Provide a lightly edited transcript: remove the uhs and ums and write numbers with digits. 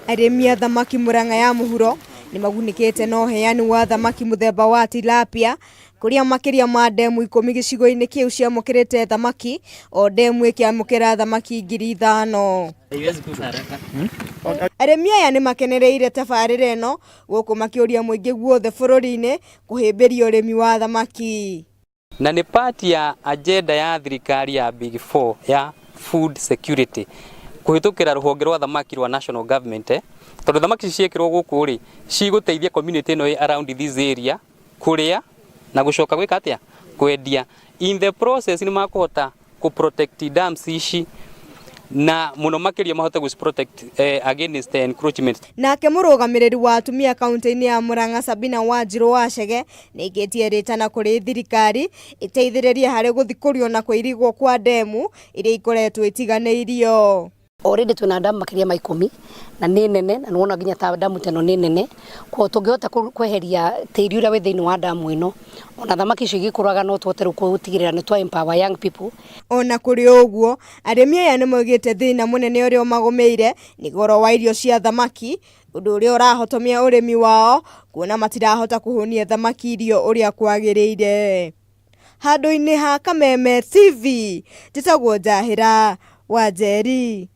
Arĩmi a thamaki Murang'a ya mũhuro nĩ magunĩkĩte na ũheani wa thamaki mũthemba wa tilapia kũrĩa makĩria ma ndemu 10 gĩcigo-inĩ kĩu ciamũkĩrĩte thamaki, o ndemu ĩkĩamũkĩra thamaki 5,000. Arĩmi aya nĩ makenereire tabarĩra ĩno gũkũ makĩũria mũingĩ guothe bũrũri-inĩ kũhĩmbĩria ũrĩmi wa thamaki. Na nĩ part ya agenda ya thirikari ya Big Four ya food security kũhĩtũkĩra rũhonge rwa thamaki rwa national government, tondũ thamaki ciĩkĩrwo gũkũ rĩ cigũteithia community ĩno around this area kũrĩa na gũcoka gwĩka atĩa kwendia. In the process nĩ makũhota ku protect dams ici na mũno makĩria mahote gũ protect against encroachment. Nake mũrũgamĩrĩri wa atumia kaunti-inĩ ya Murang'a Sabina Wanjiru Wachege nĩ ĩkĩtie rĩtana kũrĩ thirikari ĩteithĩrĩrie harĩ gũthikũrio na kũirigwo kwa ndemu iria ikoretwo itiganĩirio. Already tuna damu makiria ma 10 na nĩ nene, na nĩwona nginya ta damu teno nĩ nene, kwa tũngĩhota kweheria tĩri ũrĩa wĩ thĩinĩ wa damu ĩno, ona thamaki icio igĩkũraga no tũhote gũtigĩrĩra nĩ twa empower young people. Ona kũrĩ ũguo, arĩmi aya nĩ moigĩte thĩna mũnene ũrĩa magũmĩire nĩ goro wa irio cia thamaki, ũndũ ũrĩa ũrahotomia ũrĩmi wao, kuona matirahota kũhũnia thamaki irio ũrĩa kwagĩrĩire. Handũ-inĩ ha Kameme TV, njĩtagwo Njahĩra Wanjeri.